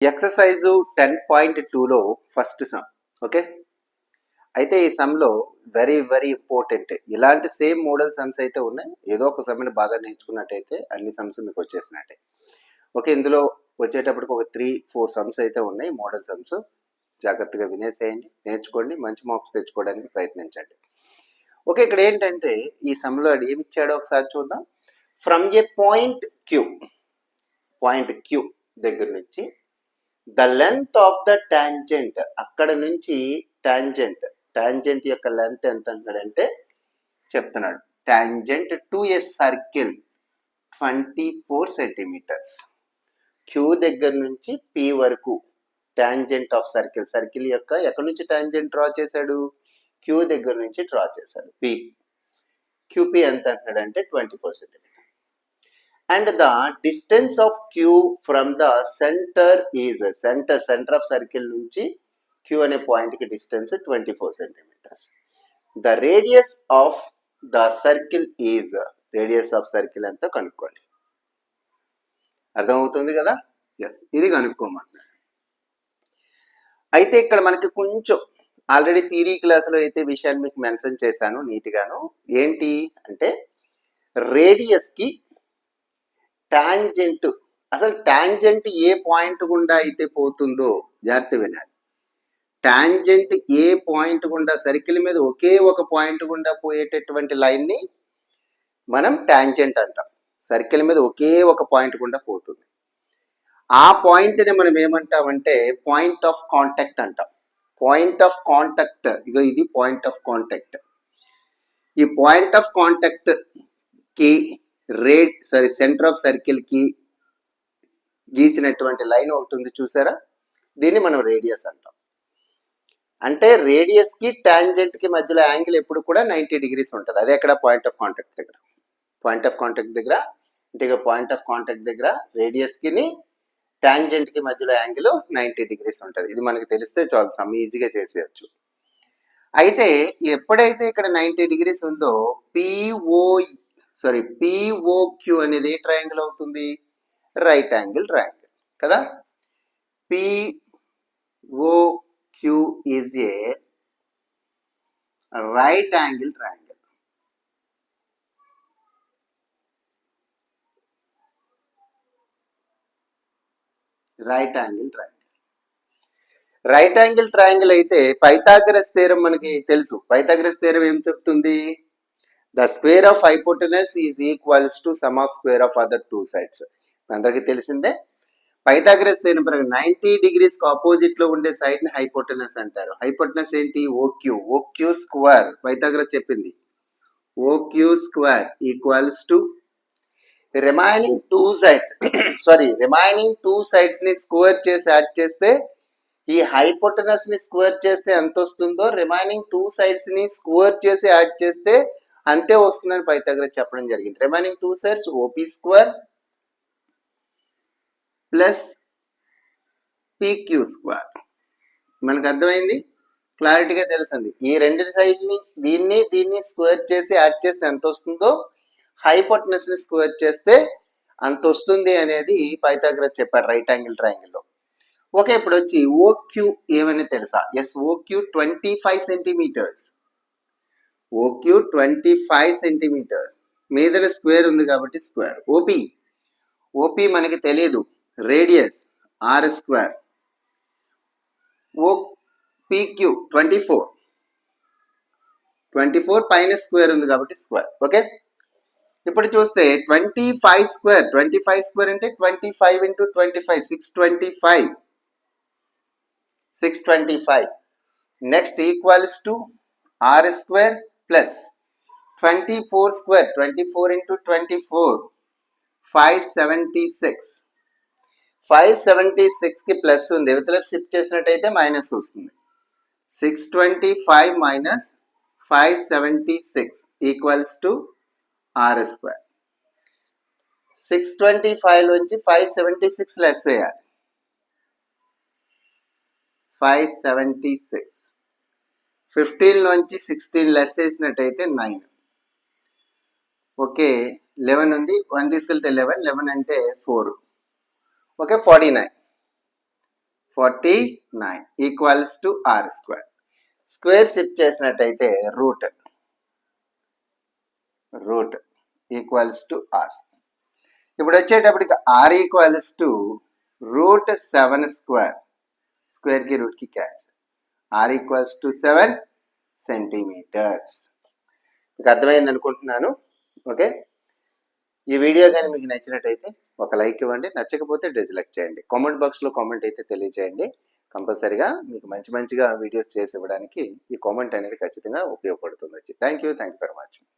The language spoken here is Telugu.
ఎక్సర్సైజ్ 10.2లో ఫస్ట్ సమ్. ఓకే, అయితే ఈ సమ్లో వెరీ ఇంపార్టెంట్. ఇలాంటి సేమ్ మోడల్ సమ్స్ అయితే ఉన్నాయి. ఏదో ఒక సమ్ని బాగా నేర్చుకున్నట్టయితే అన్ని సమ్స్ మీకు వచ్చేసినట్టే. ఓకే, ఇందులో వచ్చేటప్పటికి ఒక 3-4 సమ్స్ అయితే ఉన్నాయి, మోడల్ సమ్స్. జాగ్రత్తగా వినేసేయండి, నేర్చుకోండి, మంచి మార్క్స్ తెచ్చుకోవడానికి ప్రయత్నించండి. ఓకే, ఇక్కడ ఏంటంటే ఈ సమ్లో అది ఏమి ఇచ్చాడో ఒకసారి చూద్దాం. ఫ్రమ్ ఏ పాయింట్ క్యూ దగ్గర నుంచి the length of the tangent, అక్కడ నుంచి టాంజెంట్ యొక్క లెంత్ ఎంత అంటున్నాడంటే చెప్తున్నాడు. Tangent to a circle 24 centimetres. Q దగ్గర నుంచి పి వరకు టాంజెంట్ ఆఫ్ సర్కిల్ యొక్క ఎక్కడి నుంచి టాంజెంట్ డ్రా చేశాడు? క్యూ దగ్గర నుంచి డ్రా చేశాడు. క్యూపీ ఎంత అంటున్నాడంటే 24 centimetre. And the distance of Q from the centre is, centre of circle నుంచి క్యూ అనే పాయింట్ కి distance 24 centimetres. The radius of the circle is, radius of circle ఎంత కనుక్కోండి. అర్థమవుతుంది కదా? ఎస్, ఇది కనుక్కోమన్నాడు. అయితే ఇక్కడ మనకి కొంచెం ఆల్రెడీ థియరీ క్లాసులో అయితే విషయాన్ని మీకు మెన్షన్ చేశాను నీట్గాను. ఏంటి అంటే రేడియస్ కి టాంజెంట్, అసలు టాంజెంట్ ఏ పాయింట్ గుండా అయితే పోతుందో జాగ్రత్త వినాలి. టాంజెంట్ ఏ పాయింట్ గుండా, సర్కిల్ మీద ఒకే ఒక పాయింట్ గుండా పోయేటటువంటి లైన్ ని మనం టాంజెంట్ అంటాం. సర్కిల్ మీద ఒకే ఒక పాయింట్ గుండా పోతుంది. ఆ పాయింట్ ని మనం ఏమంటామంటే పాయింట్ ఆఫ్ కాంటాక్ట్ అంటాం. పాయింట్ ఆఫ్ కాంటాక్ట్, ఇగో ఇది పాయింట్ ఆఫ్ కాంటాక్ట్. ఈ పాయింట్ ఆఫ్ కాంటాక్ట్ కి సెంటర్ ఆఫ్ సర్కిల్ కి గీసినటువంటి లైన్ ఒకటి ఉంది చూసారా, దీన్ని మనం రేడియస్ అంటాం. అంటే రేడియస్ కి టాంజెంట్ కి మధ్యలో యాంగిల్ ఎప్పుడు కూడా 90 డిగ్రీస్ ఉంటుంది. అదే ఇక్కడ పాయింట్ ఆఫ్ కాంటాక్ట్ దగ్గర. పాయింట్ ఆఫ్ కాంటాక్ట్ దగ్గర అంటే పాయింట్ ఆఫ్ కాంటాక్ట్ దగ్గర రేడియస్ కి టాంజెంట్ కి మధ్యలో యాంగిల్ 90 డిగ్రీస్ ఉంటుంది. ఇది మనకి తెలిస్తే చాలు, సమ్ ఈజీగా చేసేయచ్చు. అయితే ఎప్పుడైతే ఇక్కడ 90 డిగ్రీస్ ఉందో పిఓక్యూ అనేది ఏ ట్రయాంగిల్ అవుతుంది? రైట్ యాంగిల్ ట్రయాంగిల్ కదా. POQ is a right angle triangle. Right angle triangle. Right angle triangle అయితే పైథాగరస్ థీరం మనకి తెలుసు. పైథాగరస్ థీరం ఏం చెప్తుంది? The square of hypotenuse is equals to some of square of other two sides. అందరికీ తెలిసిందే. పైథాగరస్ థీరం ప్రకారం 90 డిగ్రీస్ కి ఆపోజిట్ లో ఉండే సైడ్ ని హైపోటెనస్ అంటారు. హైపోటెనస్ ఏంటి? OQ square. పైథాగరస్ చెప్పింది OQ square equals to remaining two sides ని స్క్వేర్ చేసి యాడ్ చేస్తే, ఈ హైపోటెనస్ ని స్క్వేర్ చేస్తే ఎంత వస్తుందో రిమైనింగ్ టూ సైడ్స్ ని స్క్వేర్ చేసి యాడ్ చేస్తే అంతే వస్తుందని పైథాగరస్ చెప్పడం జరిగింది. Remaining two sides OP square plus PQ square. మనకు అర్థమైంది, క్లారిటీగా తెలిసింది. ఈ రెండు సైడ్ ని దీన్ని స్క్వేర్ చేసి యాడ్ చేస్తే ఎంత వస్తుందో, హైపోటెనస్ ని స్క్వేర్ చేస్తే అంత వస్తుంది అనేది పైథాగరస్ చెప్పాడు రైట్ యాంగిల్ ట్రయాంగిల్ లో. ఓకే, ఇప్పుడు వచ్చి ఓక్యూ ఏమని తెలుసా? Yes, OQ 25 centimetres. OQ 25 centimetres. మీద స్క్వేర్ ఉంది కాబట్టి స్క్వేర్. ఓపీ మనకి తెలియదు, రేడియస్ ఆర్ స్క్వేర్. పిక్యూ 24 పైన స్క్వేర్ ఉంది కాబట్టి స్క్వేర్. ఓకే, ఇప్పుడు చూస్తే 25 స్క్వేర్ అంటే 25 into 25 625. Next equals to are square plus 24 square 24 into 24 576 కి ప్లస్ ఉంది, ఇవతలకు షిఫ్ట్ చేసినట్టయితే మైనస్ వస్తుంది. 625 minus 576 equals to are square. 625 నుంచి 576 లెస్ చేయాలి. 576. 15 నుంచి 16 లెస్ చేసినట్టయితే 9. ఓకే, 11 ఉంది, 1 తీసుకెళ్తే 11 అంటే 4. Okay, 49. 49 equals to are square. Square shift చేసినట్టయితే రూట్ ఈక్వల్స్ టు ఆర్. ఇప్పుడు వచ్చేటప్పటికి ఆర్ ఈక్వల్స్ టు √7 స్క్వేర్. స్క్వేర్కి రూట్కి cancel. R equals to 7 centimetres. మీకు అర్థమైంది అనుకుంటున్నాను. ఓకే, ఈ వీడియో కానీ మీకు నచ్చినట్టయితే ఒక లైక్ ఇవ్వండి, నచ్చకపోతే డిస్లైక్ చేయండి. కామెంట్ బాక్స్లో కామెంట్ అయితే తెలియజేయండి. కంపల్సరిగా మీకు మంచిగా వీడియోస్ చేసి ఇవ్వడానికి ఈ కామెంట్ అనేది ఖచ్చితంగా ఉపయోగపడుతుంది. Thank you for watching.